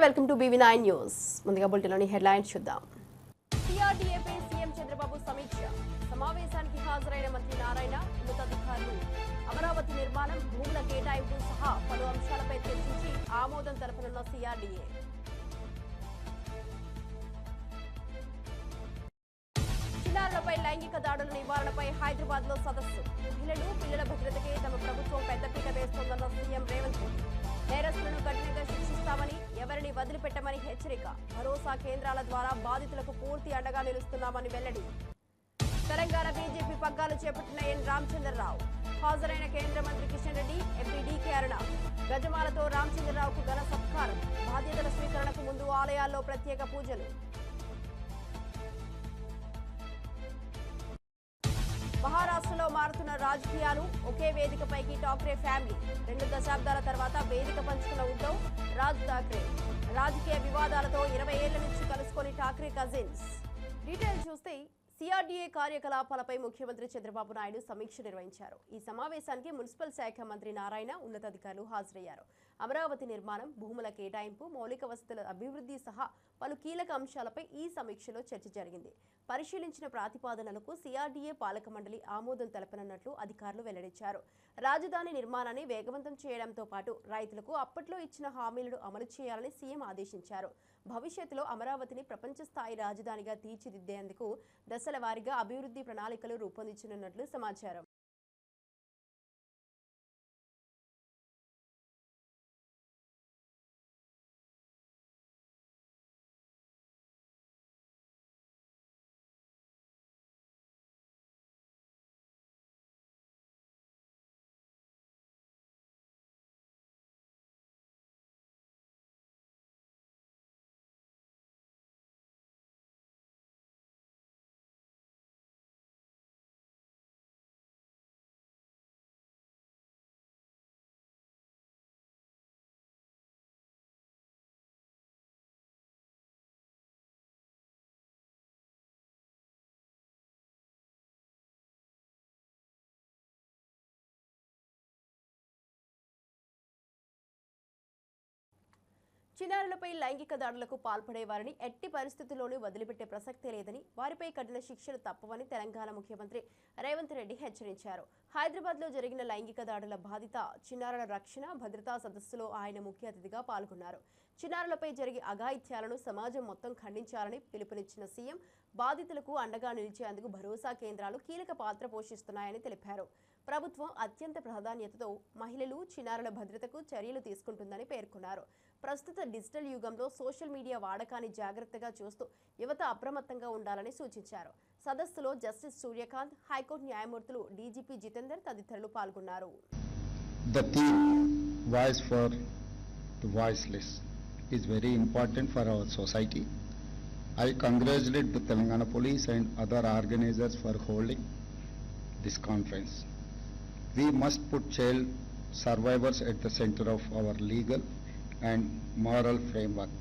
Welcome to BV9 news. ముందుగా బులెటిన్లోని headlines చూద్దాం. CRDAపై CM Chandrababu సమీక్ష. సమావేశానికి హాజరైన మంత్రి నారాయణ, ఉన్నతాధికారులు అమరావతి నిర్మాణం, భూముల కేటాయింపు సహా పలు అంశాలపై చర్చించి ఆమోదం తెలపనున్న CRDA. చిన్నారులపై లైంగిక దాడుల నివారణపై హైదరాబాద్ లో సదస్సు. మహిళలు, పిల్లల భద్రతకే తమ ప్రభుత్వం పెద్దపీట వేస్తోందన్న సీఎం రేవంత్ రెడ్డి. నేరస్తులను కఠినంగా శిక్షిస్తామని, ఎవరిని వదిలిపెట్టమని హెచ్చరిక. భరోసా కేంద్రాల ద్వారా బాధితులకు పూర్తి అండగా నిలుస్తున్నామని వెల్లడి. తెలంగాణ బీజేపీ పగ్గాలు చేపట్టిన ఎన్ రామచంద్రరావు. హాజరైన కేంద్ర మంత్రి కిషన్ రెడ్డి, ఎంపీ డీకే అరుణ. గజమాలతో రామచంద్రరావుకు ఘన సత్కారం. బాధ్యతల స్వీకరణకు ముందు ఆలయాల్లో ప్రత్యేక పూజలు. మహారాష్ట్రలో మారుతున్న రాజకీయాలు. ఒకే వేదికపైకి ఠాక్రే ఫ్యామిలీ. 2 దశాబ్దాల తర్వాత వేదిక పంచుకున్న ఉద్ధవ్, రాజ్ ఠాక్రే. రాజకీయ వివాదాలతో 20 ఏళ్ల నుంచి కలుసుకొని ఠాక్రే కజిన్స్. డీటెయిల్ చూస్తే CRDA కార్యకలాపాలపై ముఖ్యమంత్రి చంద్రబాబు నాయుడు సమీక్ష నిర్వహించారు. ఈ సమావేశానికి మున్సిపల్ శాఖ మంత్రి నారాయణ, ఉన్నతాధికారులు హాజరయ్యారు. అమరావతి నిర్మాణం, భూముల కేటాయింపు, మౌలిక వసతుల అభివృద్ధి సహా పలు కీలక అంశాలపై ఈ సమీక్షలో చర్చ జరిగింది. పరిశీలించిన ప్రతిపాదనలకు CRDA పాలక మండలి ఆమోదం తెలపనున్నట్లు అధికారులు వెల్లడించారు. రాజధాని నిర్మాణాన్ని వేగవంతం చేయడంతో పాటు రైతులకు అప్పట్లో ఇచ్చిన హామీలను అమలు చేయాలని సీఎం ఆదేశించారు. భవిష్యత్తులో అమరావతిని ప్రపంచ స్థాయి రాజధానిగా తీర్చిదిద్దేందుకు దశల వారీగా అభివృద్ధి ప్రణాళికలు రూపొందించనున్నట్లు సమాచారం. చిన్నారులపై లైంగిక దాడులకు పాల్పడే వారిని ఎట్టి పరిస్థితుల్లోనూ వదిలిపెట్టే ప్రసక్తే లేదని, వారిపై కఠిన శిక్షలు తప్పవని తెలంగాణ ముఖ్యమంత్రి రేవంత్ రెడ్డి హెచ్చరించారు. హైదరాబాద్లో జరిగిన లైంగిక దాడుల బాధిత చిన్నారుల రక్షణ, భద్రతా సదస్సులో ఆయన ముఖ్య అతిథిగా పాల్గొన్నారు. చిన్నారులపై జరిగే అఘాయిత్యాలను సమాజం మొత్తం ఖండించాలని పిలుపునిచ్చిన సీఎం, బాధితులకు అండగా నిలిచేందుకు భరోసా కేంద్రాలు కీలక పాత్ర పోషిస్తున్నాయని తెలిపారు. ప్రభుత్వం అత్యంత ప్రాధాన్యతతో మహిళలు, చిన్నారుల భద్రతకు చర్యలు తీసుకుంటుందని పేర్కొన్నారు. ప్రస్తుత డిజిటల్ యుగంలో సోషల్ మీడియా వాడకాన్ని జాగ్రత్తగా చూస్తూ యువత అప్రమత్తంగా ఉండాలని సూచించారు. సదస్సులో జస్టిస్ సూర్యకాంత్, హైకోర్టు న్యాయమూర్తులు డీజీపీ జితేందర్ తదితరులు పాల్గొన్నారు. The theme Voice for the Voiceless is very important for our society. I congratulate the Telangana Police and other organizers for holding this conference. We must put child survivors at the center of our legal and moral framework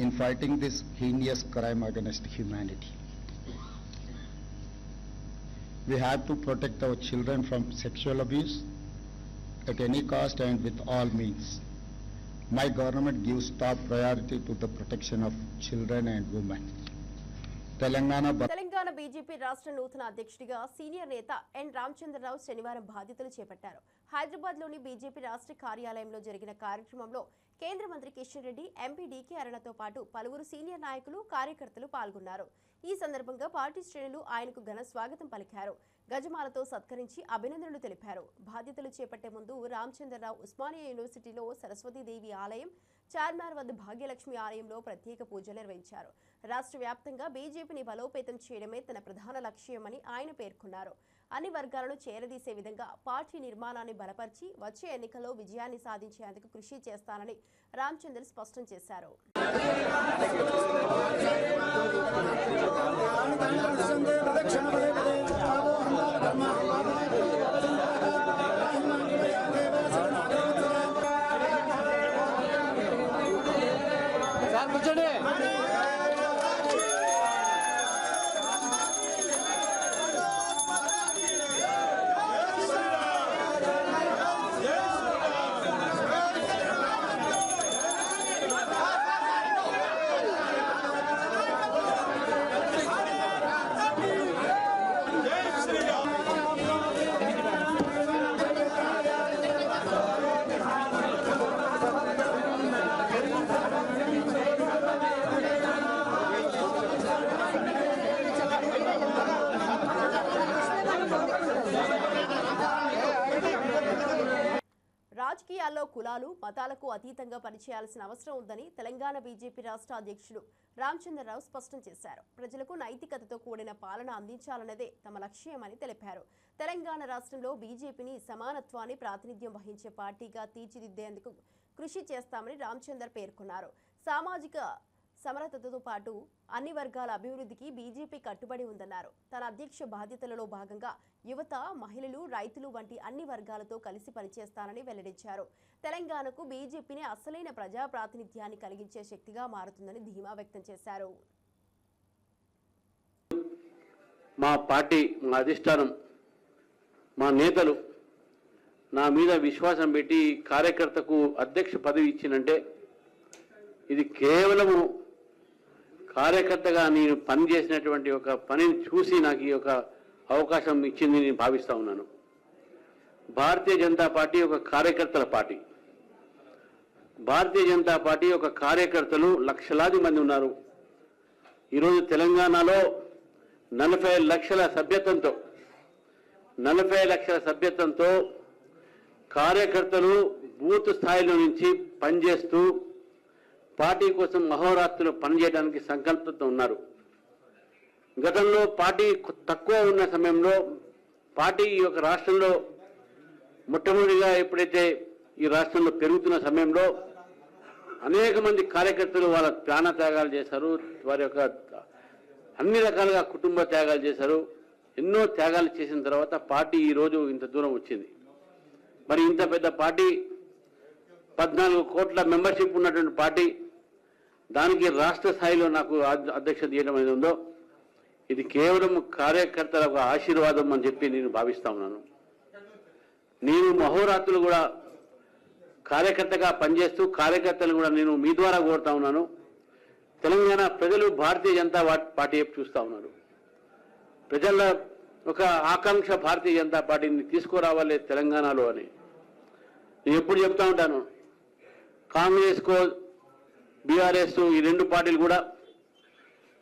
in fighting this heinous crime against humanity. We have to protect our children from sexual abuse at any cost and with all means. My government gives top priority to the protection of children and women. Telangana BJP రాష్ట్ర నూతన అధ్యక్షుడిగా senior నేత ఎన్ రామచంద్రరావు శనివారం బాధ్యతలు చేపట్టారు. హైదరాబాద్లోని BJP రాష్ట్ర కార్యాలయంలో జరిగిన కార్యక్రమంలో కేంద్ర మంత్రి కిషన్ రెడ్డి, ఎంపీ డీకే అరుణతో పాటు పలువురు సీనియర్ నాయకులు, కార్యకర్తలు పాల్గొన్నారు. ఈ సందర్భంగా పార్టీ శ్రేణులు ఆయనకు ఘన స్వాగతం పలికారు. గజమాలతో సత్కరించి అభినందనలు తెలిపారు. బాధ్యతలు చేపట్టే ముందు రామచంద్రరావు ఉస్మానియా యూనివర్సిటీలో సరస్వతీదేవి ఆలయం, చార్మినార్ వద్ద భాగ్యలక్ష్మి ఆలయంలో ప్రత్యేక పూజలు నిర్వహించారు. రాష్ట్ర వ్యాప్తంగా బీజేపీని బలోపేతం చేయడమే తన ప్రధాన లక్ష్యమని ఆయన పేర్కొన్నారు. అన్ని వర్గాలను చేరదీసే విధంగా పార్టీ నిర్మాణాన్ని బలపరిచి వచ్చే ఎన్నికల్లో విజయాన్ని సాధించేందుకు కృషి చేస్తానని రామచంద్ర స్పష్టం చేశారు. రాష్ట్రంలో కులాలు మతాలకు అతీతంగా పనిచేయాల్సిన అవసరం ఉందని తెలంగాణ బీజేపీ రాష్ట్ర అధ్యక్షుడు రామచంద్రరావు స్పష్టం చేశారు. ప్రజలకు నైతికతతో కూడిన పాలన అందించాలన్నదే తమ లక్ష్యమని తెలిపారు. తెలంగాణ రాష్ట్రంలో బీజేపీని సమానత్వాన్ని ప్రాతినిధ్యం వహించే పార్టీగా తీర్చిదిద్దేందుకు కృషి చేస్తామని రామచందర్ పేర్కొన్నారు. సామాజిక సమరసతతో పాటు అన్ని వర్గాల అభివృద్ధికి బీజేపీ కట్టుబడి ఉందన్నారు. తన అధ్యక్ష బాధ్యతలలో భాగంగా యువత, మహిళలు, రైతులు వంటి అన్ని వర్గాలతో కలిసి పనిచేస్తానని వెల్లడించారు. తెలంగాణకు బీజేపీని అసలైన ప్రజా ప్రాతినిధ్యాన్ని కలిగించే శక్తిగా మారుతుందని ధీమా వ్యక్తం చేశారు. మా పార్టీ, మా అధిష్టానం, మా నేతలు నా మీద విశ్వాసం పెట్టి కార్యకర్తకు అధ్యక్ష పదవి ఇచ్చినంటే ఇది కేవలము కార్యకర్తగా నేను పనిచేసినటువంటి ఒక పనిని చూసి నాకు ఈ యొక్క అవకాశం ఇచ్చింది నేను భావిస్తూ ఉన్నాను. భారతీయ జనతా పార్టీ ఒక కార్యకర్తల పార్టీ. భారతీయ జనతా పార్టీ ఒక కార్యకర్తలు లక్షలాది మంది ఉన్నారు. ఈరోజు తెలంగాణలో 40 లక్షల సభ్యత్వంతో కార్యకర్తలు బూత్ స్థాయిలో నుంచి పనిచేస్తూ పార్టీ కోసం అహోరాత్రులు పనిచేయడానికి సంకల్పంతో ఉన్నారు. గతంలో పార్టీ తక్కువ ఉన్న సమయంలో పార్టీ ఈ యొక్క రాష్ట్రంలో మొట్టమొదటిగా ఎప్పుడైతే ఈ రాష్ట్రంలో పెరుగుతున్న సమయంలో అనేక మంది కార్యకర్తలు వాళ్ళ ప్రాణ త్యాగాలు చేశారు. వారి యొక్క అన్ని రకాలుగా కుటుంబ త్యాగాలు చేశారు. ఎన్నో త్యాగాలు చేసిన తర్వాత పార్టీ ఈరోజు ఇంత దూరం వచ్చింది. మరి ఇంత పెద్ద పార్టీ, 14 కోట్ల మెంబర్షిప్ ఉన్నటువంటి పార్టీ, దానికి రాష్ట్ర స్థాయిలో నాకు అధ్యక్షత చేయడం అనేది ఉందో ఇది కేవలం కార్యకర్తల ఒక ఆశీర్వాదం అని చెప్పి నేను భావిస్తా ఉన్నాను. నేను మహోరాత్రులు కూడా కార్యకర్తగా పనిచేస్తూ కార్యకర్తలు కూడా నేను మీ ద్వారా కోరుతా ఉన్నాను. తెలంగాణ ప్రజలు భారతీయ జనతా పార్టీ వైపు చూస్తూ ఉన్నారు. ప్రజల ఒక ఆకాంక్ష భారతీయ జనతా పార్టీని తీసుకురావాలి తెలంగాణలో అని నేను ఎప్పుడు చెప్తా ఉంటాను. కాంగ్రెస్కో బీఆర్ఎస్ ఈ రెండు పార్టీలు కూడా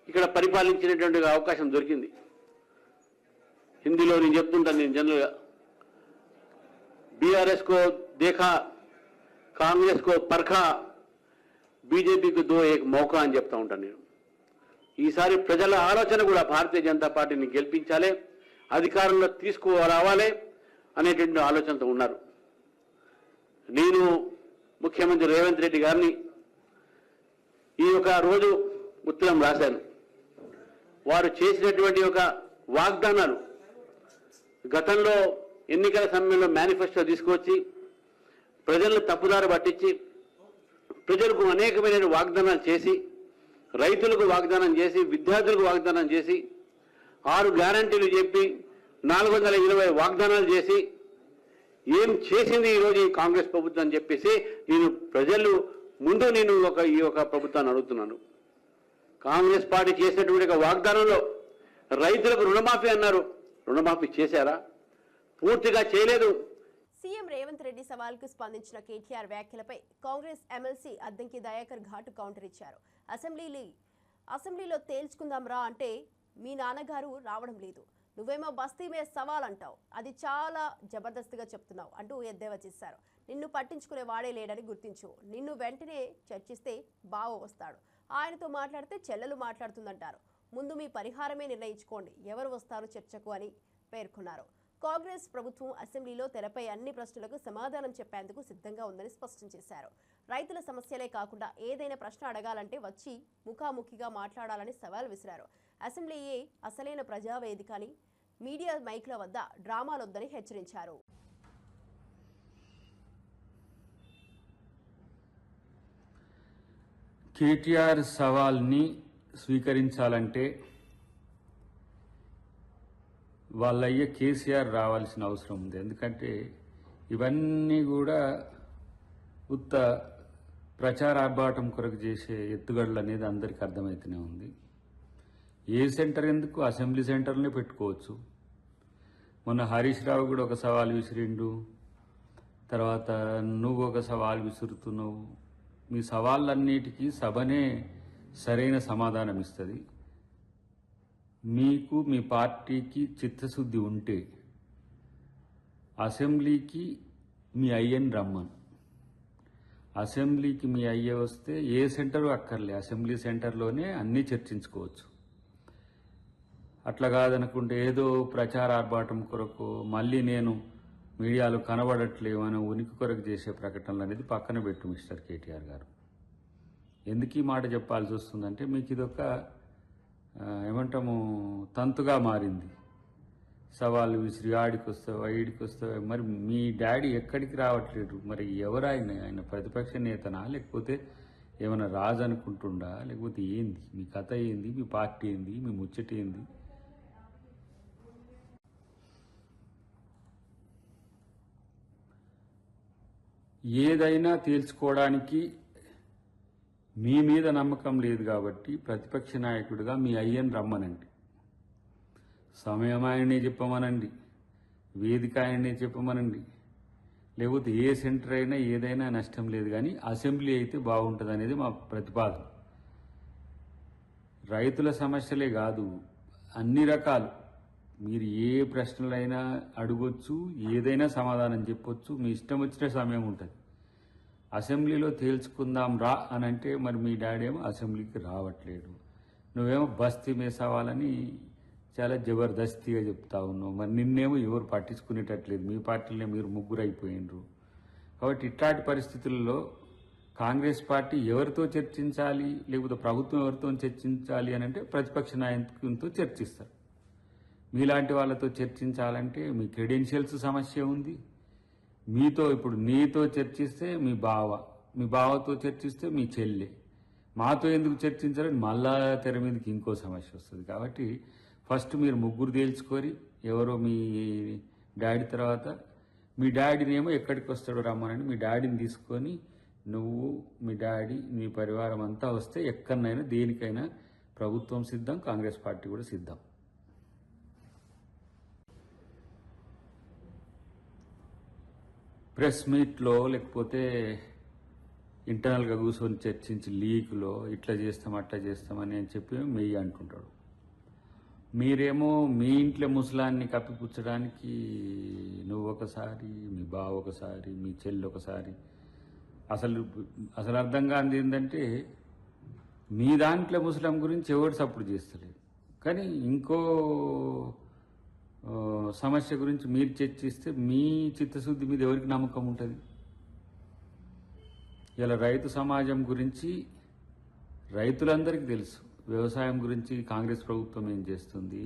ఇక్కడ పరిపాలించినటువంటి అవకాశం దొరికింది. హిందీలో నేను చెప్తుంటాను, నేను జనరల్గా బీఆర్ఎస్కో దేఖా, కాంగ్రెస్కో పర్ఖా, బీజేపీకి దో ఏక్ మౌకా అని చెప్తా ఉంటాను నేను. ఈసారి ప్రజల ఆలోచన కూడా భారతీయ జనతా పార్టీని గెలిపించాలి, అధికారంలో తీసుకురావాలి అనేటువంటి ఆలోచనతో ఉన్నారు. నేను ముఖ్యమంత్రి రేవంత్ రెడ్డి గారిని ఈ ఒక రోజు ఉత్తరం రాశాను. వారు చేసినటువంటి ఒక వాగ్దానాలు గతంలో ఎన్నికల సమయంలో మేనిఫెస్టో తీసుకొచ్చి ప్రజలను తప్పుదారి పట్టించి ప్రజలకు అనేకమైన వాగ్దానాలు చేసి, రైతులకు వాగ్దానం చేసి, విద్యార్థులకు వాగ్దానం చేసి, 6 గ్యారంటీలు చెప్పి 420 వాగ్దానాలు చేసి ఏం చేసింది ఈరోజు ఈ కాంగ్రెస్ ప్రభుత్వం అని చెప్పేసి నేను ప్రజలు ముందు ఈ ఒక ప్రభుత్వాన్ని అడుగుతున్నాను. కాంగ్రెస్ పార్టీ చేసినటువంటి వాగ్దానంలో రైతులకు రుణమాఫీ అన్నారు. రుణమాఫీ చేశారా? పూర్తిగా చేయలేదు. సీఎం రేవంత్ రెడ్డి సవాల్కు స్పందించిన కేటీఆర్ వ్యాఖ్యలపై కాంగ్రెస్ ఎమ్మెల్సీ అద్దంకి దయాకర్ ఘాటు కౌంటర్ ఇచ్చారు. అసెంబ్లీలో తేల్చుకుందాంరా అంటే మీ నాన్నగారు రావడం లేదు, నువ్వేమో బస్తీ మీద సవాల్ అంటావు, అది చాలా జబర్దస్త్గా చెప్తున్నావు అంటూ ఎద్దేవా చేశారు. నిన్ను పట్టించుకునే వాడే లేడని గుర్తించు, నిన్ను వెంటనే చర్చిస్తే బావ వస్తాడు, ఆయనతో మాట్లాడితే చెల్లెలు మాట్లాడుతుందంటారు, ముందు మీ పరిహారమే నిర్ణయించుకోండి, ఎవరు వస్తారు చర్చకు అని పేర్కొన్నారు. కాంగ్రెస్ ప్రభుత్వం అసెంబ్లీలో తెరపై అన్ని ప్రశ్నలకు సమాధానం చెప్పేందుకు సిద్ధంగా ఉందని స్పష్టం చేశారు. రైతుల సమస్యలే కాకుండా ఏదైనా ప్రశ్న అడగాలంటే వచ్చి ముఖాముఖిగా మాట్లాడాలని సవాల్ విసిరారు. అసెంబ్లీయే అసలైన ప్రజావేదిక అని, మీడియా మైక్ల వద్ద డ్రామాలొద్దని హెచ్చరించారు. కేటీఆర్ సవాల్ని స్వీకరించాలంటే వాళ్ళయ్య కేసీఆర్ రావాల్సిన అవసరం ఉంది. ఎందుకంటే ఇవన్నీ కూడా ఉత్త ప్రచారార్భాటం కొరకు చేసే ఎత్తుగడలు అనేది అందరికీ అర్థమవుతూనే ఉంది. ఏ సెంటర్ ఎందుకు, అసెంబ్లీ సెంటర్నే పెట్టుకోవచ్చు. మొన్న హరీష్ రావు కూడా ఒక సవాల్ విసిరిండు, తర్వాత నువ్వు ఒక సవాల్ విసురుతున్నావు. మీ సవాళ్ళన్నిటికీ సభనే సరైన సమాధానం ఇస్తుంది. మీకు మీ పార్టీకి చిత్తశుద్ధి ఉంటే అసెంబ్లీకి మీ అయ్యని రమ్మను. అసెంబ్లీకి మీ అయ్యే వస్తే ఏ సెంటరు అక్కర్లే, అసెంబ్లీ సెంటర్లోనే అన్నీ చర్చించుకోవచ్చు. అట్లా కాదనుకుంటే ఏదో ప్రచార ఆర్భాటం కొరకు మళ్ళీ నేను మీడియాలో కనబడట్లేవు అని ఉనికి కొరకు చేసే ప్రకటనలు అనేది పక్కన పెట్టు మిస్టర్ కేటీఆర్ గారు. ఎందుకు ఈ మాట చెప్పాల్సి వస్తుందంటే మీకు ఇదొక ఏమంటాము తంతుగా మారింది. సవాళ్ళు విసిరి ఆడికి వస్తావా ఈడికి వస్తావా. మరి మీ డాడీ ఎక్కడికి రావట్లేదు, మరి ఎవరు ఆయన ప్రతిపక్ష నేతనా లేకపోతే ఏమైనా రాజు అనుకుంటుండా లేకపోతే ఏంది మీ కథ ఏంది, మీ పార్టీ ఏంది, మీ ముచ్చట ఏంది? ఏదైనా తేల్చుకోవడానికి మీ మీద నమ్మకం లేదు కాబట్టి ప్రతిపక్ష నాయకుడిగా మీ అయ్యని రమ్మనండి, సమయం ఆయనే చెప్పమనండి, వేదిక ఆయనే చెప్పమనండి, లేకపోతే ఏ సెంటర్ అయినా ఏదైనా నష్టం లేదు. కానీ అసెంబ్లీ అయితే బాగుంటుంది అనేది మా ప్రతిపాదన. రైతుల సమస్యలే కాదు, అన్ని రకాలు మీరు ఏ ప్రశ్నలైనా అడగొచ్చు, ఏదైనా సమాధానం చెప్పొచ్చు, మీ ఇష్టం వచ్చిన సమయం ఉంటుంది. అసెంబ్లీలో తేల్చుకుందాం రా అని అంటే మరి మీ డాడీ ఏమో అసెంబ్లీకి రావట్లేడు, నువ్వేమో బస్తీ మేసావాలని చాలా జబర్దస్తిగా చెప్తా ఉన్నావు. మరి నిన్నేమో ఎవరు పట్టించుకునేటట్లేదు, మీ పార్టీలోనే మీరు ముగ్గురు అయిపోయినరు. కాబట్టి ఇట్లాంటి పరిస్థితుల్లో కాంగ్రెస్ పార్టీ ఎవరితో చర్చించాలి లేకపోతే ప్రభుత్వం ఎవరితో చర్చించాలి అని అంటే ప్రతిపక్ష నాయకులతో చర్చిస్తారు. మీలాంటి వాళ్ళతో చర్చించాలంటే మీ క్రెడెన్షియల్స్ సమస్య ఉంది. మీతో ఇప్పుడు నీతో చర్చిస్తే మీ బావ, మీ బావతో చర్చిస్తే మీ చెల్లె, మాతో ఎందుకు చర్చించాలని మళ్ళా తెర మీదకి ఇంకో సమస్య వస్తుంది. కాబట్టి ఫస్ట్ మీరు ముగ్గురు తేల్చుకొని ఎవరో మీ డాడీ తర్వాత మీ డాడీనేమో ఎక్కడికి వస్తాడో రమ్మనండి, మీ డాడీని తీసుకొని నువ్వు మీ డాడీ మీ పరివారం అంతా వస్తే ఎక్కడనైనా దేనికైనా ప్రభుత్వం సిద్ధం, కాంగ్రెస్ పార్టీ కూడా సిద్ధం. ప్రెస్ మీట్లో లేకపోతే ఇంటర్నల్గా కూర్చొని చర్చించి లీక్లో ఇట్లా చేస్తాం అట్లా చేస్తామని అని చెప్పి మెయ్యి అంటుంటాడు. మీరేమో మీ ఇంట్లో ముసలాన్ని కప్పిపుచ్చడానికి నువ్వు ఒకసారి, మీ బావ ఒకసారి, మీ చెల్లి ఒకసారి. అసలు అర్థం కానిది ఏంటంటే మీ దాంట్లో ముసలాం గురించి ఎవరు సపోర్ట్ చేస్తలేదు, కానీ ఇంకో సమస్య గురించి మీరు చర్చిస్తే మీ చిత్తశుద్ధి మీద ఎవరికి నమ్మకం ఉంటుంది? ఇలా రైతు సమాజం గురించి రైతులందరికీ తెలుసు, వ్యవసాయం గురించి కాంగ్రెస్ ప్రభుత్వం ఏం చేస్తుంది,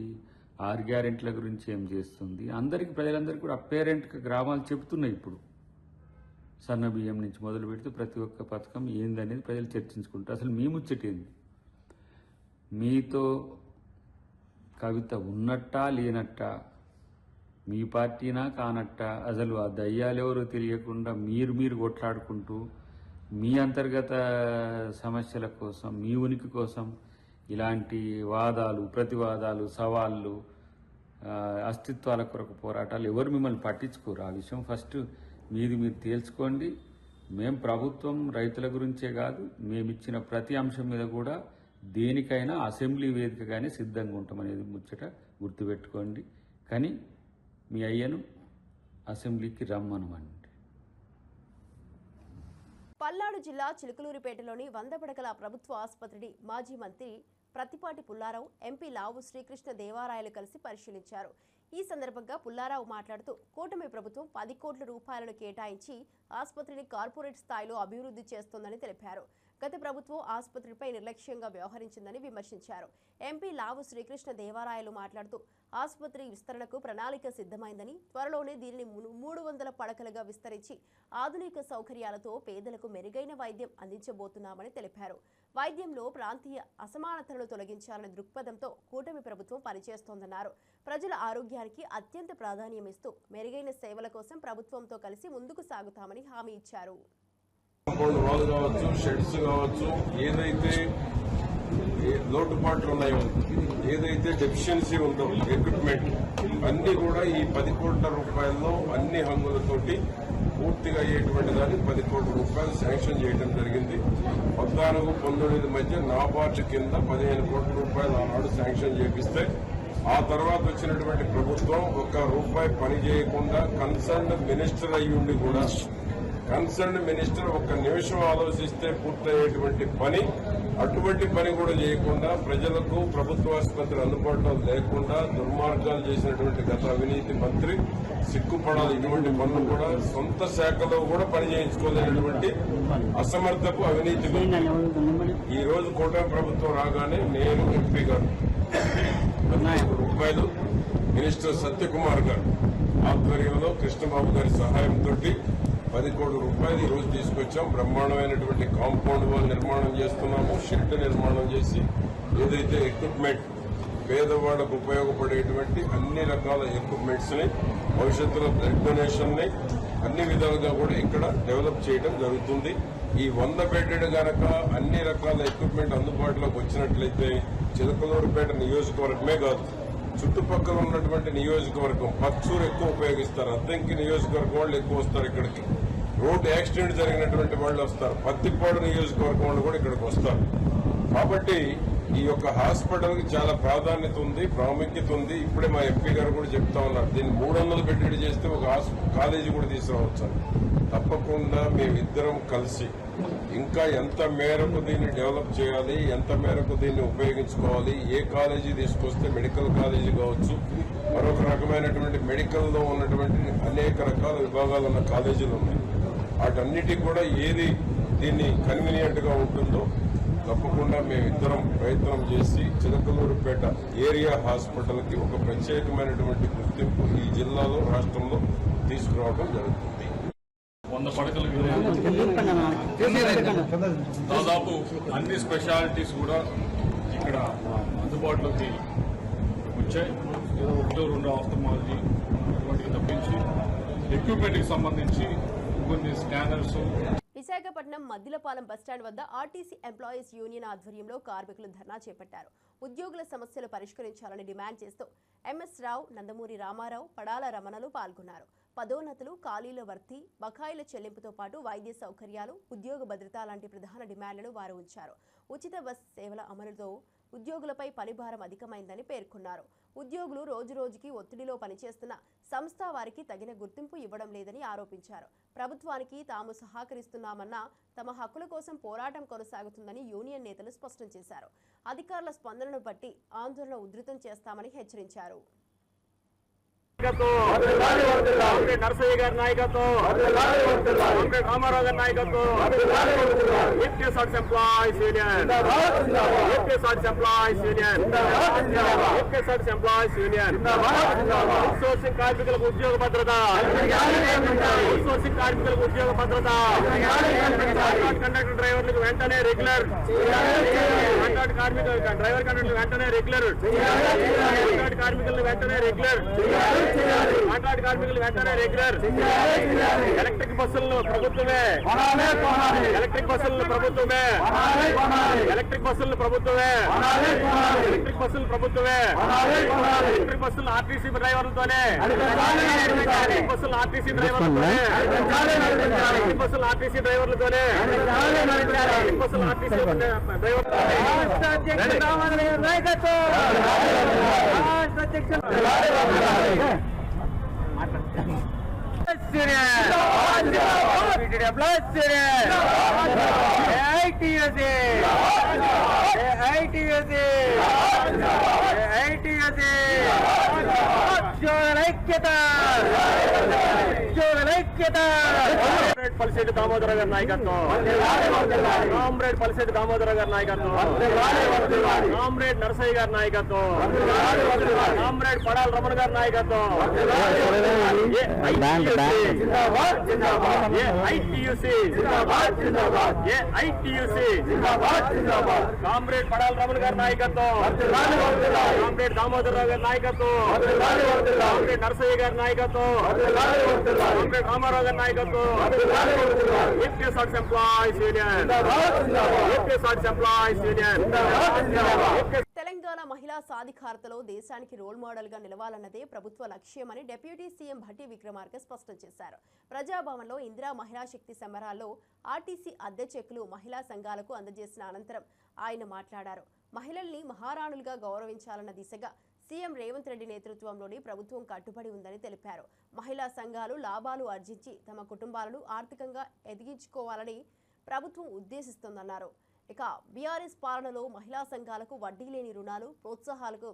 6 గ్యారెంటీల గురించి ఏం చేస్తుంది, అందరికీ ప్రజలందరికీ కూడా అపేరెంట్గా గ్రామాలు చెబుతున్నాయి. ఇప్పుడు సన్న బియ్యం నుంచి మొదలు పెడితే ప్రతి ఒక్క పథకం ఏందనేది ప్రజలు చర్చించుకుంటారు. అసలు మీ ముచ్చటేంది? మీతో కవిత ఉన్నట్టా లేనట్టా, మీ పార్టీనా కానట్టా, అసలు ఆ దయ్యాలెవరో తెలియకుండా మీరు కొట్లాడుకుంటూ మీ అంతర్గత సమస్యల కోసం, మీ ఉనికి కోసం ఇలాంటి వాదాలు, ప్రతివాదాలు, సవాళ్ళు, అస్తిత్వాల కొరకు పోరాటాలు ఎవరు మిమ్మల్ని పట్టించుకోరు. ఆ విషయం ఫస్ట్ మీరు తేల్చుకోండి. మేం ప్రభుత్వం రైతుల గురించే కాదు, మేమిచ్చిన ప్రతి అంశం మీద కూడా దేనికైనా అసెంబ్లీ వేదికగానే సిద్ధంగా ఉంటామనేది ముచ్చట గుర్తుపెట్టుకోండి. కానీ మీ అయ్యను అసెంబ్లీకి రమ్మనమండి. పల్నాడు జిల్లా చిలుకలూరిపేటలోని 100 పడకల ప్రభుత్వ ఆసుపత్రిని మాజీ మంత్రి ప్రత్తిపాటి పుల్లారావు, ఎంపీ లావు శ్రీకృష్ణ దేవరాయలు కలిసి పరిశీలించారు. ఈ సందర్భంగా పుల్లారావు మాట్లాడుతూ కూటమి ప్రభుత్వం 10 కోట్ల రూపాయలను కేటాయించి ఆసుపత్రిని కార్పొరేట్ స్థాయిలో అభివృద్ధి చేస్తోందని తెలిపారు. గత ప్రభుత్వం ఆసుపత్రిపై నిర్లక్ష్యంగా వ్యవహరించిందని విమర్శించారు. ఎంపీ లావు శ్రీకృష్ణ దేవరాయలు మాట్లాడుతూ ఆసుపత్రి విస్తరణకు ప్రణాళిక సిద్ధమైందని, త్వరలోనే దీనిని 300 పడకలుగా విస్తరించి ఆధునిక సౌకర్యాలతో పేదలకు మెరుగైన వైద్యం అందించబోతున్నామని తెలిపారు. వైద్యంలో ప్రాంతీయ అసమానతలను తొలగించాలనే దృక్పథంతో కూటమి ప్రభుత్వం పనిచేస్తోందన్నారు. ప్రజల ఆరోగ్యానికి అత్యంత ప్రాధాన్యమిస్తూ మెరుగైన సేవల కోసం ప్రభుత్వంతో కలిసి ముందుకు సాగుతామని హామీ ఇచ్చారు. కాంపౌండ్ కావచ్చు, షెడ్స్ కావచ్చు, ఏదైతే లోటుపాట్లు ఉన్నాయో, ఏదైతే డెఫిషియన్సీ ఉందో ఎక్విప్మెంట్ అన్ని కూడా ఈ 10 కోట్ల రూపాయల్లో అన్ని హంగులతోటి పూర్తిగా అయ్యేటువంటి దాన్ని 10 కోట్ల రూపాయలు శాంక్షన్ చేయడం జరిగింది. 14-19 మధ్య నాబార్డు కింద 15 కోట్ల రూపాయలు ఆనాడు శాంక్షన్ చేపిస్తే, ఆ తర్వాత వచ్చినటువంటి ప్రభుత్వం 1 రూపాయి పని చేయకుండా కన్సర్న్ మినిస్టర్ అయ్యుండి కూడా కన్సర్న్ మినిస్టర్ ఒక్క నిమిషం ఆలోచిస్తే పూర్తయ్యేటువంటి పని, అటువంటి పని కూడా చేయకుండా ప్రజలకు ప్రభుత్వ ఆసుపత్రి అందుబాటులో లేకుండా దుర్మార్గాలు చేసినటువంటి గత అవినీతి మంత్రి సిగ్గుపడాలి. ఇటువంటి పనులు కూడా సొంత శాఖలో కూడా పని చేయించుకోలేనటువంటి అసమర్థపు అవినీతి ఈ రోజు కూటమి ప్రభుత్వం రాగానే నేను ఎంపీ గారు రూపాయలు మినిస్టర్ సత్యకుమార్ గారు ఆధ్వర్యంలో కృష్ణబాబు గారి సహాయంతో 10 కోట్ల రూపాయలు ఈ రోజు తీసుకొచ్చాం. బ్రహ్మాండమైనటువంటి కాంపౌండ్ వాల్ నిర్మాణం చేస్తున్నాము. షెడ్ నిర్మాణం చేసి ఏదైతే ఎక్విప్మెంట్ పేదవాళ్లకు ఉపయోగపడేటువంటి అన్ని రకాల ఎక్విప్మెంట్స్ ని, భవిష్యత్తులో బ్లడ్ డొనేషన్ ని అన్ని విధాలుగా కూడా ఇక్కడ డెవలప్ చేయడం జరుగుతుంది. ఈ 100 బెడ్డెడ్ గనక అన్ని రకాల ఎక్విప్మెంట్ అందుబాటులోకి వచ్చినట్లయితే చిలకలూరుపేట నియోజకవర్గమే కాదు, చుట్టుపక్కల ఉన్నటువంటి నియోజకవర్గం పచ్చూరు ఎక్కువ ఉపయోగిస్తారు, అద్దంకి నియోజకవర్గం వాళ్ళు ఎక్కువ వస్తారు ఇక్కడికి, రోడ్డు యాక్సిడెంట్ జరిగినటువంటి వాళ్ళు వస్తారు, పత్తిపాడు నియోజకవర్గం వాళ్ళు కూడా ఇక్కడికి వస్తారు. కాబట్టి ఈ యొక్క హాస్పిటల్ కి చాలా ప్రాధాన్యత ఉంది, ప్రాముఖ్యత ఉంది. ఇప్పుడే మా ఎంపీ గారు కూడా చెప్తా ఉన్నారు, దీన్ని 300 బెడ్డెడ్ చేస్తే ఒక కాలేజీ కూడా తీసుకురావచ్చు. తప్పకుండా మేమిద్దరం కలిసి ఇంకా ఎంత మేరకు దీన్ని డెవలప్ చేయాలి, ఎంత మేరకు దీన్ని ఉపయోగించుకోవాలి, ఏ కాలేజీ తీసుకొస్తే మెడికల్ కాలేజీ కావచ్చు, మరొక రకమైనటువంటి మెడికల్లో ఉన్నటువంటి అనేక రకాల విభాగాలు ఉన్న కాలేజీలు ఉన్నాయి. వాటన్నిటికీ కూడా ఏది దీన్ని కన్వీనియంట్ గా ఉంటుందో తప్పకుండా మేమిద్దరం ప్రయత్నం చేసి చిలకలూరుపేట ఏరియా హాస్పిటల్ కి ఒక ప్రత్యేకమైనటువంటి గుర్తింపు ఈ జిల్లాలో, రాష్ట్రంలో తీసుకురావడం జరుగుతుంది. 100 పడకలు దాదాపు అన్ని స్పెషాలిటీస్ కూడా ఇక్కడ అందుబాటులోకి వచ్చాయి. ఏదో 1-2 ఆఫ్థమాలజీ అటువంటివి తప్పించి ఎక్విప్మెంట్కి సంబంధించి కొన్ని స్కానర్స్. విశాఖపట్నం మద్దిలపాలెం బస్టాండ్ వద్ద ఆర్టీసీ ఎంప్లాయీస్ యూనియన్ ఆధ్వర్యంలో కార్మికులు ధర్నా చేపట్టారు. ఉద్యోగుల సమస్యలు పరిష్కరించాలని డిమాండ్ చేస్తూ ఎంఎస్ రావు, నందమూరి రామారావు, పడాల రమణలు పాల్గొన్నారు. పదోన్నతులు, ఖాళీల భర్తీ, బకాయిల చెల్లింపుతో పాటు వైద్య సౌకర్యాలు, ఉద్యోగ భద్రత లాంటి ప్రధాన డిమాండ్లను వారు ఉంచారు. ఉచిత బస్ సేవల అమలుతో ఉద్యోగులపై పనిభారం అధికమైందని పేర్కొన్నారు. ఉద్యోగులు రోజురోజుకి ఒత్తిడిలో పనిచేస్తున్న సంస్థ వారికి తగిన గుర్తింపు ఇవ్వడం లేదని ఆరోపించారు. ప్రభుత్వానికి తాము సహకరిస్తున్నామన్న తమ హక్కుల కోసం పోరాటం కొనసాగుతుందని యూనియన్ నేతలు స్పష్టం చేశారు. అధికారుల స్పందనను బట్టి ఆందోళన ఉధృతం చేస్తామని హెచ్చరించారు. నర్సయ్య గారి నాయకత్వం, రామారావు గారి నాయకత్వం, APSRTC employees union, APSRTC employees union, APSRTC employees union. Outsourcing కార్మికులకు ఉద్యోగ భద్రత, అవుట్సోర్సింగ్ కార్మికులకు ఉద్యోగ భద్రత, కండక్టర్ డ్రైవర్లకు వెంటనే రెగ్యులర్, కాంట్రాక్ట్ కార్మికులకు డ్రైవర్ కండక్టర్లు వెంటనే రెగ్యులర్, కాంట్రాక్ట్ కార్మికులను వెంటనే రెగ్యులర్, కాంట్రాక్ట్ కార్మికులు వెంటనే రెగ్యులర్. ఎలక్ట్రిక్ బస్సులను ప్రభుత్వమే, ఎలక్ట్రిక్ బస్సులను ప్రభుత్వమే, ఎలక్ట్రిక్ బస్సులను ప్రభుత్వమే, ఎలక్ట్రిక్ బస్సులు ప్రభుత్వమే, ఎలక్ట్రిక్ బస్సులు ఆర్టీసీ డ్రైవర్లతోనే, ఎలక్ట్రిక్ బస్సులు ఆర్టీసీ డ్రైవర్లతోనే, ఎలక్ట్రిక్ బస్సులు ఆర్టీసీ డ్రైవర్లతోనే, ఎలక్ట్రిక్ బస్సులు ఆర్టీసీ పలిశెట్టి దామోదర గారి నాయకత్వం, కామ్రేడ్ పలిశెట్టి దామోదర గారి నాయకత్వం, కామ్రేడ్ నరసయ్య గారి నాయకత్వం, కామ్రేడ్ పడాల రమణ గారి నాయకత్వం, కామ్రేడ్ పడాల రమణ గారి నాయకత్వం, కామ్రేడ్ దామోదరరావు గారి నాయకత్వం, కామ్రేడ్ నరసయ్య గారి నాయకత్వం, కామ్రేడ్ రామారావు గారి నాయకత్వం, APSRTC employees union, APSRTC employees union. Telangana మహిళా సాధికారతలో దేశానికి రోల్ మోడల్ గా నిలవాలన్నదే ప్రభుత్వ లక్ష్యమని డిప్యూటీ సీఎం భట్టి విక్రమార్క స్పష్టం చేశారు. ప్రజాభవన్లో ఇందిరా మహిళా శక్తి సమరాల్లో ఆర్టీసీ అద్దె చెక్కులు మహిళా సంఘాలకు అందజేసిన అనంతరం ఆయన మాట్లాడారు. మహిళల్ని మహారాణులుగా గౌరవించాలన్న దిశగా సీఎం రేవంత్ రెడ్డి నేతృత్వంలోని ప్రభుత్వం కట్టుబడి ఉందని తెలిపారు. మహిళా సంఘాలు లాభాలు ఆర్జించి తమ కుటుంబాలను ఆర్థికంగా ఎదిగించుకోవాలని ప్రభుత్వం ఉద్దేశిస్తోందన్నారు. ఇక బీఆర్ఎస్ పాలనలో మహిళా సంఘాలకు వడ్డీ లేని రుణాలు, ప్రోత్సాహాలకు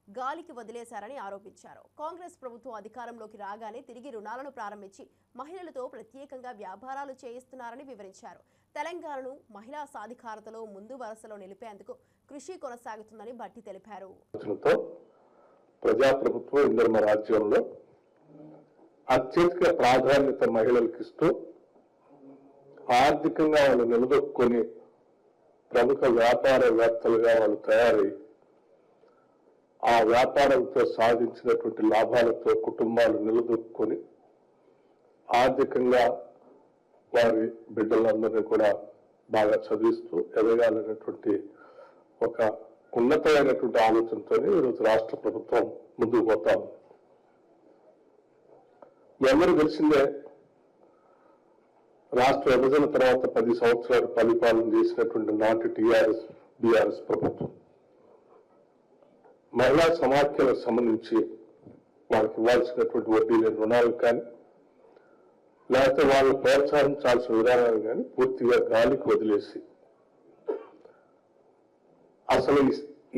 గాలికి వదిలేశారని ఆరోపించారు. కాంగ్రెస్ ప్రభుత్వం అధికారంలోకి రాగానే తిరిగి రుణాలను ప్రారంభించి మహిళలతో ప్రత్యేకంగా వ్యాపారాలు చేయిస్తున్నారని వివరించారు. తెలంగాణను మహిళా సాధికారతలో ముందు వరుసలో నిలిపేందుకు కృషి కొనసాగుతుందని భట్టి తెలిపారు. ప్రజాప్రభుత్వం ఇందిరమ రాజ్యంలో అత్యధిక ప్రాధాన్యత మహిళలకు ఇస్తూ ఆర్థికంగా వాళ్ళు నిలదొక్కుని ప్రముఖ వ్యాపారవేత్తలుగా వాళ్ళు తయారై ఆ వ్యాపారంతో సాధించినటువంటి లాభాలతో కుటుంబాలు నిలదొక్కుని ఆర్థికంగా వారి బిడ్డలందరినీ కూడా బాగా చదివిస్తూ ఎదగాలనేటువంటి ఒక ఉన్నతమైనటువంటి ఆలోచనతోనే ఈరోజు రాష్ట్ర ప్రభుత్వం ముందుకు పోతాం. మీ అందరూ తెలిసిందే, రాష్ట్ర విభజన తర్వాత 10 సంవత్సరాలు పరిపాలన చేసినటువంటి నాటి బీఆర్ఎస్ ప్రభుత్వం మహిళా సమాఖ్యలకు సంబంధించి వాళ్ళకి ఇవ్వాల్సినటువంటి వడ్డీ లేని రుణాలు కానీ లేకపోతే వాళ్ళు ప్రోత్సహించాల్సిన విధానాలు కానీ పూర్తిగా గాలికి వదిలేసి అసలు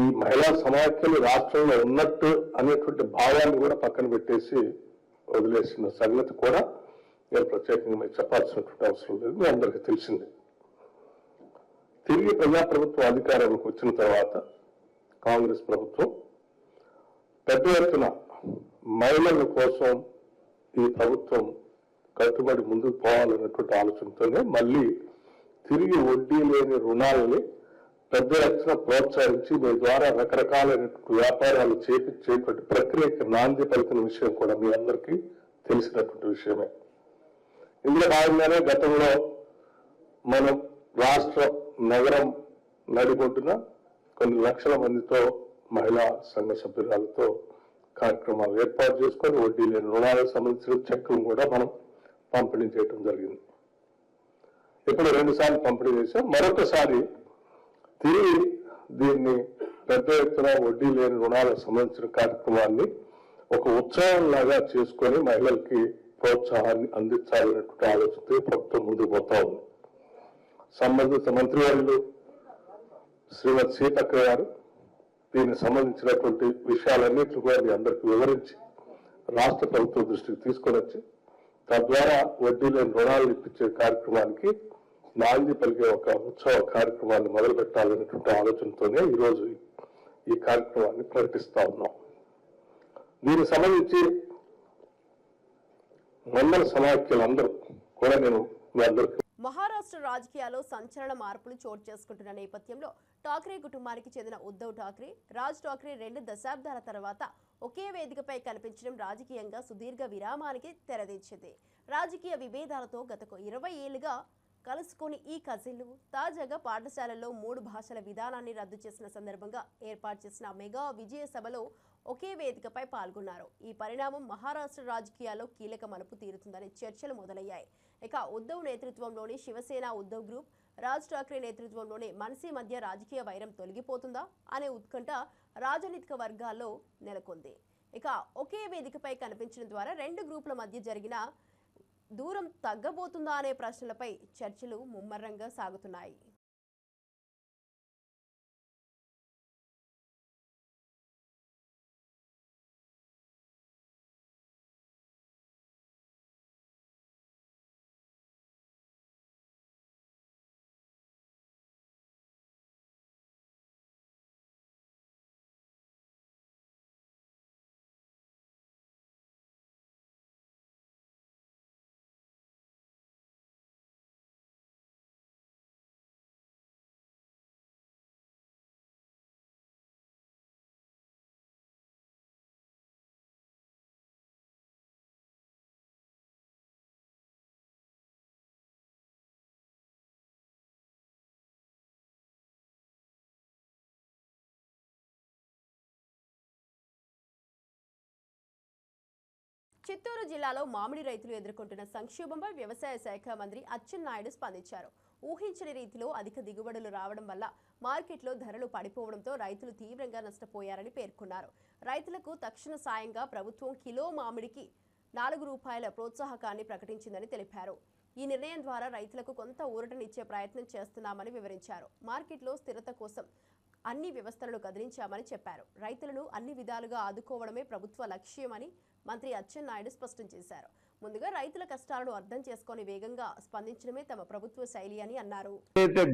ఈ మహిళా సమాఖ్యలు రాష్ట్రంలో ఉన్నట్టు అనేటువంటి భావాన్ని కూడా పక్కన పెట్టేసి వదిలేసిన సంగతి కూడా నేను ప్రత్యేకంగా చెప్పాల్సినటువంటి అవసరం లేదు, మీ అందరికీ తెలిసిందే. తిరిగి ప్రజాప్రభుత్వం అధికారంలోకి వచ్చిన తర్వాత కాంగ్రెస్ ప్రభుత్వం పెద్ద ఎత్తున మహిళల కోసం ఈ ప్రభుత్వం కట్టుబడి ముందుకు పోవాలన్నటువంటి ఆలోచనతోనే మళ్ళీ తిరిగి వడ్డీ లేని రుణాలని పెద్ద ఎత్తున ప్రోత్సహించి మీ ద్వారా రకరకాలైనటువంటి వ్యాపారాలు చేపించేటువంటి ప్రక్రియకి నాంది పలికిన విషయం కూడా మీ అందరికీ తెలిసినటువంటి విషయమే. ఇందులో భాగంగానే గతంలో మనం రాష్ట్ర నగరం నడిబొడ్డున కొన్ని లక్షల మందితో మహిళా సంఘ సభ్యురాలతో కార్యక్రమాలు ఏర్పాటు చేసుకొని వడ్డీ లేని రుణాలకు సంబంధించిన చెక్కులు కూడా మనం పంపిణీ చేయడం జరిగింది. ఇప్పుడు 2 సార్లు పంపిణీ చేశాం. మరొకసారి తిరిగి దీన్ని పెద్ద ఎత్తున వడ్డీ లేని రుణాలకు సంబంధించిన కార్యక్రమాన్ని ఒక ఉత్సవంలాగా చేసుకొని మహిళలకి ప్రోత్సాహాన్ని అందించాలనేటువంటి ఆలోచనతో ప్రభుత్వం ముందుకు పోతా ఉంది. సంబంధిత మంత్రివర్యులు శ్రీమతి సీతక్క గారు దీనికి సంబంధించినటువంటి విషయాలన్నింటినీ కూడా మీ అందరికీ వివరించి రాష్ట్ర ప్రభుత్వం దృష్టికి తీసుకొని వచ్చి తద్వారా వడ్డీ లేని రుణాలు ఇప్పించే కార్యక్రమానికి నాంది పలికే ఒక ఉత్సవ కార్యక్రమాన్ని మొదలు పెట్టాలనేటువంటి ఆలోచనతోనే ఈరోజు ఈ కార్యక్రమాన్ని ప్రకటిస్తా ఉన్నాం. దీనికి సంబంధించి మండల సమాఖ్యలందరూ కూడా నేను మీ అందరికీ మహారాష్ట్ర రాజకీయాల్లో సంచలన మార్పులు చోటు చేసుకుంటున్న నేపథ్యంలో ఠాక్రే కుటుంబానికి చెందిన ఉద్ధవ్ ఠాక్రే, రాజ్ ఠాక్రే 2 దశాబ్దాల తర్వాత ఒకే వేదికపై కనిపించడం రాజకీయంగా సుదీర్ఘ విరామానికి తెరదించింది. రాజకీయ విభేదాలతో గత 20 ఏళ్లుగా కలుసుకొని ఈ కజిన్లు తాజాగా పాఠశాలల్లో 3 భాషల విధానాన్ని రద్దు చేసిన సందర్భంగా ఏర్పాటు చేసిన మెగా విజయ సభలో ఒకే వేదికపై పాల్గొన్నారు. ఈ పరిణామం మహారాష్ట్ర రాజకీయాల్లో కీలక మలుపు తీరుతుందని చర్చలు మొదలయ్యాయి. ఇక ఉద్ధవ్ నేతృత్వంలోని శివసేన ఉద్ధవ్ గ్రూప్, రాజ్ ఠాక్రే నేతృత్వంలోని మనసీ మధ్య రాజకీయ వైరం తొలగిపోతుందా అనే ఉత్కంఠ రాజనీతిక వర్గాల్లో నెలకొంది. ఇక ఒకే వేదికపై కనిపించడం ద్వారా 2 గ్రూపుల మధ్య జరిగిన దూరం తగ్గబోతుందా అనే ప్రశ్నలపై చర్చలు ముమ్మరంగా సాగుతున్నాయి. చిత్తూరు జిల్లాలో మామిడి రైతులు ఎదుర్కొంటున్న సంక్షోభంపై వ్యవసాయ శాఖ మంత్రి అచ్చెన్నాయుడు స్పందించారు. ఊహించని రీతిలో అధిక దిగుబడులు రావడం వల్ల మార్కెట్లో ధరలు పడిపోవడంతో రైతులు తీవ్రంగా నష్టపోయారని పేర్కొన్నారు. రైతులకు తక్షణ సాయంగా ప్రభుత్వం కిలో మామిడికి ₹4 ప్రోత్సాహకాన్ని ప్రకటించిందని తెలిపారు. ఈ నిర్ణయం ద్వారా రైతులకు కొంత ఊరటనిచ్చే ప్రయత్నం చేస్తున్నామని వివరించారు. మార్కెట్లో స్థిరత కోసం అన్ని వ్యవస్థలను కదిలించామని చెప్పారు. రైతులను అన్ని విధాలుగా ఆదుకోవడమే ప్రభుత్వ లక్ష్యమని మంత్రి అచ్చెన్నాయుడు స్పష్టం చేశారు. ముందుగా రైతుల కష్టాలను అర్థం చేసుకొని వేగంగా స్పందించడమే తమ ప్రభుత్వ శైలి అని అన్నారు.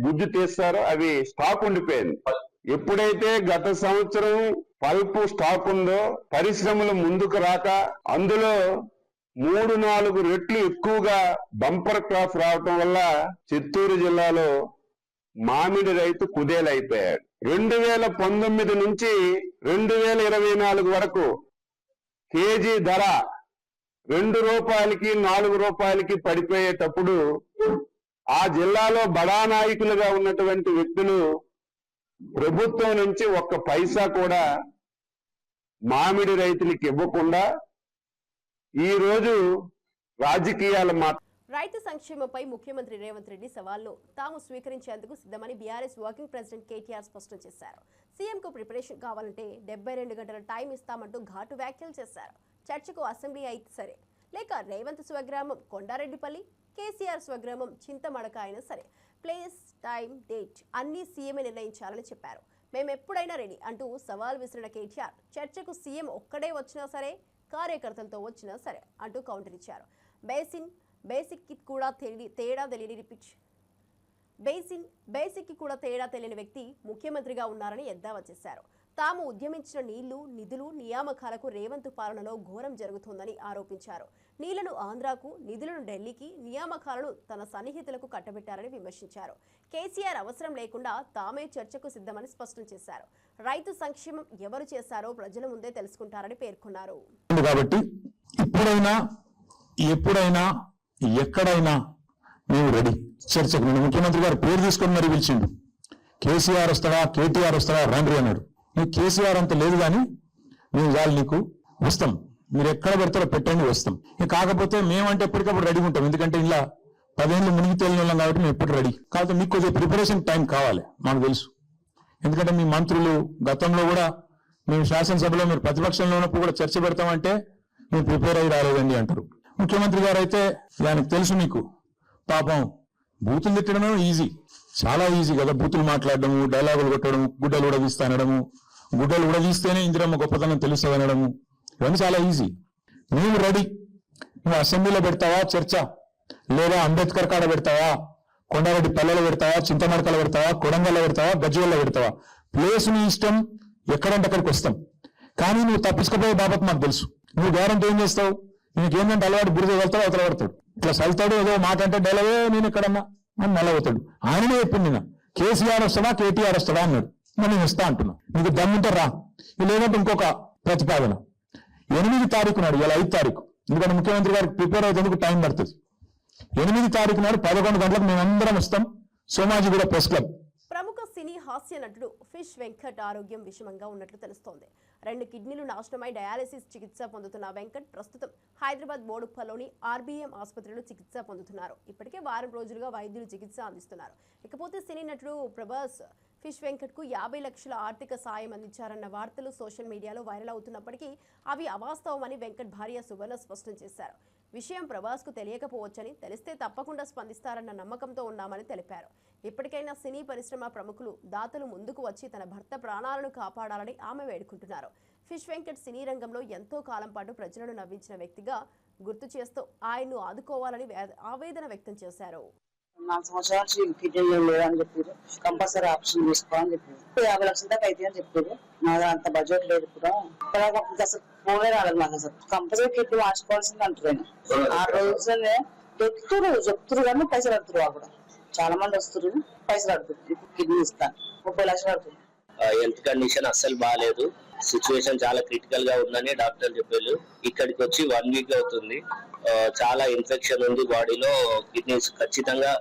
గుజ్జు తీస్తారో అవి స్టాక్ ఉండిపోయింది. ఎప్పుడైతే గత సంవత్సరం పల్పు స్టాక్ ఉందో పరిశ్రమలు ముందుకు రాక అందులో 3-4 రెట్లు ఎక్కువగా బంపర్ క్రాప్ రావటం వల్ల చిత్తూరు జిల్లాలో మామిడి రైతు కుదేలైపోయాడు. 2019 నుంచి 2024 వరకు కేజీ ధర ₹2, ₹4 పడిపోయేటప్పుడు ఆ జిల్లాలో బడా నాయకులుగా ఉన్నటువంటి వ్యక్తులు ప్రభుత్వం నుంచి ఒక్క పైసా కూడా మామిడి రైతులకు ఇవ్వకుండా ఈ రోజు రాజకీయాల రైతు సంక్షేమంపై ముఖ్యమంత్రి రేవంత్ రెడ్డి సవాల్ను తాము స్వీకరించేందుకు సిద్ధమని బీఆర్ఎస్ వర్కింగ్ ప్రెసిడెంట్ కేటీఆర్ స్పష్టం చేశారు. సీఎంకు ప్రిపరేషన్ కావాలంటే 72 గంటల టైం ఇస్తామంటూ ఘాటు వ్యాఖ్యలు చేశారు. చర్చకు అసెంబ్లీ అయితే సరే, లేక రేవంత్ స్వగ్రామం కొండారెడ్డిపల్లి, కేసీఆర్ స్వగ్రామం చింతమడక అయినా సరే, ప్లేస్, టైం, డేట్ అన్నీ సీఎంఏ నిర్ణయించాలని చెప్పారు. మేమెప్పుడైనా రెడీ అంటూ సవాల్ విసిరిన కేటీఆర్ చర్చకు సీఎం ఒక్కడే వచ్చినా సరే, కార్యకర్తలతో వచ్చినా సరే అంటూ కౌంటర్ ఇచ్చారు. బేసిక్ కి కూడా తెలియని వ్యక్తి ముఖ్యమంత్రిగా ఉన్నారని ఎద్దావా చేశారు. తాము ఉద్యమించిన నీళ్లు, నిధులు, నియామకాలకు రేవంత్ పాలనలో ఘోరం జరుగుతోందని ఆరోపించారు. నీళ్లను ఆంధ్రాకు, నిధులను ఢిల్లీకి, నియామకాలను తన సన్నిహితులకు కట్టబెట్టారని విమర్శించారు. కేసీఆర్ అవసరం లేకుండా తామే చర్చకు సిద్ధమని స్పష్టం చేశారు. రైతు సంక్షేమం ఎవరు చేశారో ప్రజల ముందే తెలుసుకుంటారని పేర్కొన్నారు. కాబట్టి ఇప్పుడైనా ఎప్పుడైనా ఎక్కడైనా మేము రెడీ చర్చకు. నేను ముఖ్యమంత్రి గారు పేరు తీసుకొని మరీ పిలిచిండు. కేసీఆర్ వస్తాడా, కేటీఆర్ వస్తాడా, రండి అన్నాడు. నీకు కేసీఆర్ అంత లేదు కానీ మేము చాలు నీకు వస్తాం, మీరు ఎక్కడ పెడతారో పెట్టండి వస్తాం. కాకపోతే మేమంటే ఎప్పటికప్పుడు రెడీ ఉంటాం. ఎందుకంటే ఇలా 10 ఏళ్ళు మునిగి తేలిన వాళ్ళం కాబట్టి మేము ఎప్పుడు రెడీ. కాకపోతే మీకు కొంచెం ప్రిపరేషన్ టైం కావాలి, మాకు తెలుసు. ఎందుకంటే మీ మంత్రులు గతంలో కూడా మేము శాసనసభలో మీరు ప్రతిపక్షంలో ఉన్నప్పుడు కూడా చర్చ పెడతామంటే మేము ప్రిపేర్ అయ్యి రాలేదండి అంటారు. ముఖ్యమంత్రి గారు అయితే దానికి తెలుసు మీకు. పాపం బూతులు తిట్టడమే ఈజీ, చాలా ఈజీ కదా. బూతులు మాట్లాడడము, డైలాగులు కొట్టడం, గుడ్డలు కూడా తీస్తా అనడము, గుడ్డలు కూడా తీస్తేనే ఇందిరమ్మ గొప్పతనం తెలుస్తుంది అనడము, ఇవన్నీ చాలా ఈజీ. మేము రెడీ. నువ్వు అసెంబ్లీలో పెడతావా చర్చ, లేదా అంబేద్కర్ కాడ పెడతావా, కొండారెడ్డి పల్లెలో పెడతావా, చింతమడకలో పెడతావా, కొడంగల్లో పెడతావా, గజ్వేల్లో పెడతావా, ప్లేస్ నీ ఇష్టం, ఎక్కడంటే అక్కడికి వస్తాం. కానీ నువ్వు తప్పించుకోపోయే బాబత్ మాకు తెలుసు. నువ్వు గ్యారెంటీ ఏం చేస్తావు? నీకు ఏంటంటే అలవాటు బురద వెళ్తాడు, అవతల పడతాడు, ఇట్లా సల్తాడు, ఏదో మాట అంటే డైలవే నేను ఎక్కడన్నా అని నల్లవుతాడు. ఆయననే చెప్పింది నిన్న, కేసీఆర్ వస్తాడా కేటీఆర్ వస్తాడా అన్నాడు. నేను వస్తా అంటున్నా, నీకు దమ్ముంటే రా. లేదంటే ఇంకొక ప్రతిపాదన 8 తారీఖు నాడు, ఇలా 5 తారీఖు, ఎందుకంటే ముఖ్యమంత్రి గారికి ప్రిపేర్ అయ్యేందుకు టైం పడుతుంది. 8 తారీఖు నాడు 11 గంటలకు మేమందరం వస్తాం, సోమాజిగూడ ప్రెస్ క్లబ్. ప్రముఖ సినీ హాస్య నటుడు ఫిష్ వెంకట్ ఆరోగ్యం విషమంగా ఉన్నట్లు తెలుస్తోంది. 2 కిడ్నీలు నాశనమై డయాలసిస్ చికిత్స పొందుతున్న వెంకట్ ప్రస్తుతం హైదరాబాద్ బోడుప్పలోని ఆర్బీఎం ఆసుపత్రిలో చికిత్స పొందుతున్నారు. ఇప్పటికే వారం రోజులుగా వైద్యులు చికిత్స అందిస్తున్నారు. ఇకపోతే సినీ నటుడు ప్రభాస్ ఫిష్ వెంకట్ కు 50 లక్షల ఆర్థిక సాయం అందించారన్న వార్తలు సోషల్ మీడియాలో వైరల్ అవుతున్నప్పటికీ అవి అవాస్తవమని వెంకట్ భార్య సువర్ణ స్పష్టం చేశారు. విషయం ప్రభాస్ కు తెలియకపోవచ్చని, తెలిస్తే తప్పకుండా స్పందిస్తారన్న నమ్మకంతో ఉన్నామని తెలిపారు. ఇప్పటికైనా సినీ పరిశ్రమ ప్రముఖులు, దాతలు ముందుకు వచ్చి తన భర్త ప్రాణాలను కాపాడాలని ఆమె వేడుకుంటున్నారు. ఫిష్ వెంకట్ సినీ రంగంలో ఎంతో కాలం పాటు ప్రజలను నవ్వించిన వ్యక్తిగా గుర్తు చేస్తూ ఆయన్ను ఆదుకోవాలని ఆవేదన వ్యక్తం చేశారు. 4 సంవత్సరాల నుంచి కిడ్నీలు లేదని చెప్పారు. కంపల్సరీ ఆప్షన్ తీసుకోవాలని చెప్పారు. 50 లక్షల దాకా అయితే అని చెప్పారు. నా అంత బడ్జెట్ లేదు కూడా, అసలు ఫోనే రాలేదు నాకు. అసలు కంపల్సరీ కిడ్నీ మార్చుకోవాల్సింది అంటారు. ఆ రోజునే చెప్తున్నారు కానీ పైసలు అడుగుతారు. వాళ్ళు కూడా చాలా మంది వస్తారు, పైసలు అడుగుతారు. కిడ్నీ ఇస్తాను 30 లక్షలు అడుగుతారు. హెల్త్ కండిషన్ అస్సలు బాగాలేదు, సిచ్యువేషన్ చాలా క్రిటికల్ గా ఉందని డాక్టర్ చెప్పారు. ఇక్కడికి వచ్చి 1 వీక్ అవుతుంది. చాలా ఇన్ఫెక్షన్ ఉంది బాడీలో. కిడ్నీస్ ఖచ్చితంగా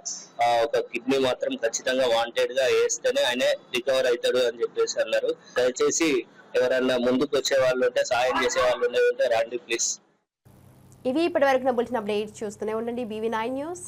ఒక కిడ్నీ మాత్రం ఖచ్చితంగా వాంటెడ్ గా వేస్తేనే ఆయన రికవర్ అవుతాడు అని చెప్పేసి అన్నారు. దయచేసి ఎవరన్నా ముందుకు వచ్చే వాళ్ళు ఉంటే, సాయం చేసే వాళ్ళు ఉంటే రండి ప్లీజ్. ఇవి ఇప్పటి వరకు బులెటిన్ అప్డేట్ చూస్తూనే ఉండండి BV9 న్యూస్.